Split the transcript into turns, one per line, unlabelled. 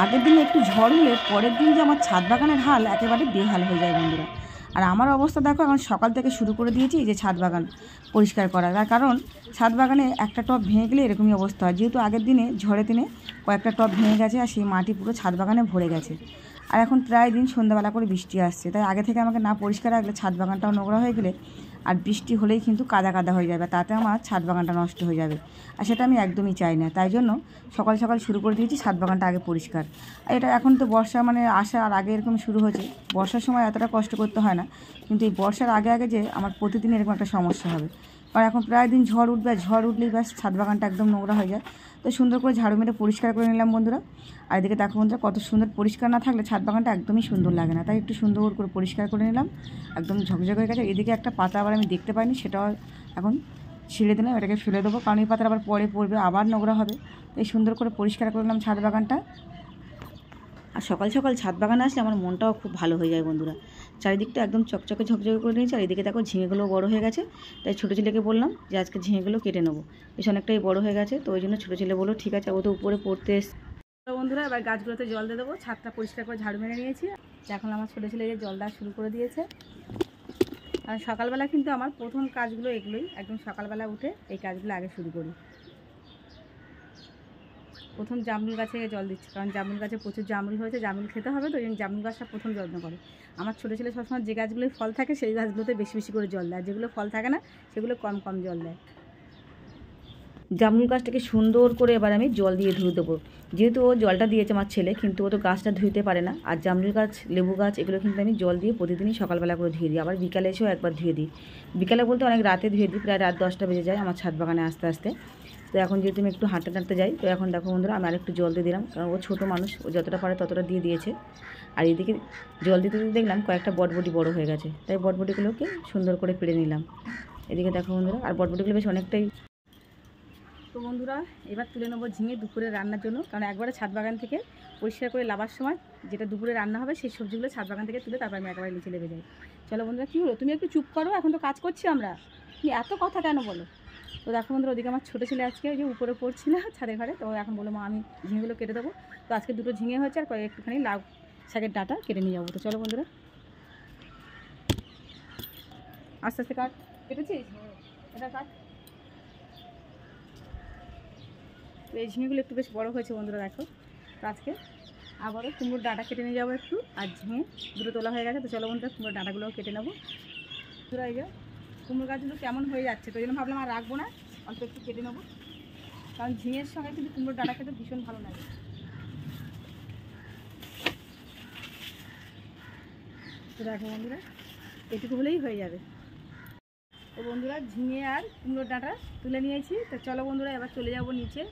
আগের দিনে একটু ঝড় হলে পরের দিন যে আমার ছাদ বাগানের হাল একেবারে বেহাল হয়ে যায় বন্ধুরা। আর আমার অবস্থা দেখো, এখন সকাল থেকে শুরু করে দিয়েছি যে ছাদ বাগান পরিষ্কার করা। তার কারণ ছাদ বাগানে একটা টব ভেঙে গেলে এরকমই অবস্থা হয়, যেহেতু আগের দিনে ঝড়ের দিনে কয়েকটা টব ভেঙে গেছে আর সেই মাটি পুরো ছাদ বাগানে ভরে গেছে। আর এখন প্রায় দিন সন্ধ্যাবেলা করে বৃষ্টি আসছে, তাই আগে থেকে আমাকে না পরিষ্কার রাখলে ছাদ বাগানটাও নোংরা হয়ে গেলে আর বৃষ্টি হলেই কিন্তু কাদা কাদা হয়ে যাবে, তাতে আমার ছাদ বাগানটা নষ্ট হয়ে যাবে। আর সেটা আমি একদমই চাই না, তাই জন্য সকাল সকাল শুরু করে দিয়েছি ছাদ বাগানটা আগে পরিষ্কার। আর এটা এখন তো বর্ষা মানে আসার আগে এরকম শুরু হয়েছে, বর্ষার সময় এতটা কষ্ট করতে হয় না, কিন্তু এই বর্ষার আগে আগে যে আমার প্রতিদিন এরকম একটা সমস্যা হবে। কারণ এখন প্রায় দিন ঝড় উঠবে, আর ঝড় উঠলেই ব্যাস ছাদ বাগানটা একদম নোংরা হয়ে যায়। তো সুন্দর করে ঝাড়ু মেরে পরিষ্কার করে নিলাম বন্ধুরা। আর এদিকে দেখো বন্ধুরা, কত সুন্দর, পরিষ্কার না থাকলে ছাদ বাগানটা একদমই সুন্দর লাগে না, তাই একটু সুন্দর করে পরিষ্কার করে নিলাম, একদম ঝকঝক হয়ে গেছে। এদিকে একটা পাতা আবার আমি দেখতে পাইনি, সেটাও এখন ছিঁড়ে দিলাম, এটাকে ফেলে দেবো, কারণ এই পাতাটা আবার পরে পড়বে, আবার নোংরা হবে। তাই সুন্দর করে পরিষ্কার করে নিলাম ছাদ বাগানটা। আর সকাল সকাল ছাদ বাগানে আসলে আমার মনটাও খুব ভালো হয়ে যায় বন্ধুরা। চারিদিকটা একদম চকচকে ঝকঝকে করে নিয়েছি। আর এদিকে দেখো ঝিঙেগুলো বড় হয়ে গেছে, তাই ছোটো ছেলেকে বললাম যে আজকে ঝিঙেগুলো কেটে নেবো, বেশ অনেকটাই বড় হয়ে গেছে, তো ওই জন্য ছোটো ছেলে বললো ঠিক আছে, ও তো উপরে পড়তে এসে। বন্ধুরা এবার গাছগুলোতে জল দিয়ে দেবো, ছাদটা পরিষ্কার করে ঝাড়ু মেরে নিয়েছি। এখন আমার ছোটো ছেলে যে জল দেওয়া শুরু করে দিয়েছে। আর সকালবেলা কিন্তু আমার প্রথম কাজগুলো এগুলোই, একদম সকালবেলা উঠে এই কাজগুলো আগে শুরু করি। প্রথম জামরুল গাছে জল দিচ্ছি, কারণ জামরুল গাছে প্রচুর জামরুল হয়েছে, জামরুল খেতে হবে, তো এই জামরুল গাছটা প্রথম যত্ন করে। আমার ছোটো ছেলে সবসময় যে গাছগুলোয় ফল থাকে সেই গাছগুলোতে বেশি বেশি করে জল দেয়, যেগুলো ফল থাকে না সেগুলো কম কম জল দেয়। জামরুল গাছটাকে সুন্দর করে এবার আমি জল দিয়ে ধুয়ে দেবো, যেহেতু ও জলটা দিয়েছে আমার ছেলে, কিন্তু ও তো গাছটা ধুইতে পারে না। আর জামরুল গাছ, লেবু গাছ, এগুলো কিন্তু আমি জল দিয়ে প্রতিদিনই সকালবেলা করে ধুয়ে দিই, আবার বিকালে এসেও একবার ধুয়ে দিই। বিকালে বলতে অনেক রাতে ধুয়ে দিই, প্রায় রাত 10টা বেজে যায় আমার ছাদ বাগানে আসতে আসতে। তো এখন যেহেতু আমি একটু হাঁটতে টাঁটতে যাই, তো এখন দেখো বন্ধুরা আমি আরেকটু জল দিয়ে দিলাম, কারণ ও ছোটো মানুষ, ও যতটা পারে ততটা দিয়ে দিয়েছে। আর এদিকে জল দিতে দিতে দেখলাম কয়েকটা বটবটি বড় হয়ে গেছে, তাই বটবটিগুলোকে সুন্দর করে পেড়ে নিলাম। এদিকে দেখো বন্ধুরা, আর বটবটিগুলো বেশ অনেকটাই। তো বন্ধুরা এবার তুলে নেবো ঝিঙে দুপুরে রান্নার জন্য, কারণ একবারে ছাদ বাগান থেকে পরিষ্কার করে লাবার সময় যেটা দুপুরে রান্না হবে সেই সবজিগুলো ছাদ বাগান থেকে তুলে তারপর আমি একেবারে নিচে লেগে যাই। চলো বন্ধুরা, কী হলো, তুমি একটু চুপ করো, এখন তো কাজ করছি আমরা, তুমি এত কথা কেন বলো। তো দেখো বন্ধুরা, ওদিকে আমার ছোটো ছেলে আজকে ওই যে উপরে পড়ছিল ছাদের ঘরে, তো এখন বলো মা আমি ঝিঙেগুলো কেটে দেবো। তো আজকে দুটো ঝিঙে হয়েছে, আর একটুখানি লাউ শাকের ডাঁটা কেটে নিয়ে যাবো। তো চলো বন্ধুরা, আস্তে আস্তে কাট, কেটেছিস এটা কাট। তো এই ঝিঙেগুলো একটু বেশ বড়ো হয়েছে বন্ধুরা দেখো। তো আজকে আবারও কুমড়োর ডাঁটা কেটে নিয়ে যাবো একটু, আর ঝিঙে দুটো তোলা হয়ে গেছে। তো চলো বন্ধুরা, কুমড়োর ডাঁটাগুলোও কেটে নেবো। বন্ধুরা এই যে কুমড়ো গাছগুলো কেমন হয়ে যাচ্ছে, তো এই জন্য ভাবলাম আর রাখবো না, অল্প একটু কেটে নেবো, কারণ ঝিঙের সঙ্গে কিন্তু কুমড়োর ডাঁটা খেতে ভীষণ ভালো লাগে। তো দেখো বন্ধুরা, এটুকু হলেই হয়ে যাবে। তো বন্ধুরা ঝিঙে আর কুমড়োর ডাঁটা তুলে নিয়েছি। তো চলো বন্ধুরা এবার চলে যাবো নিচে,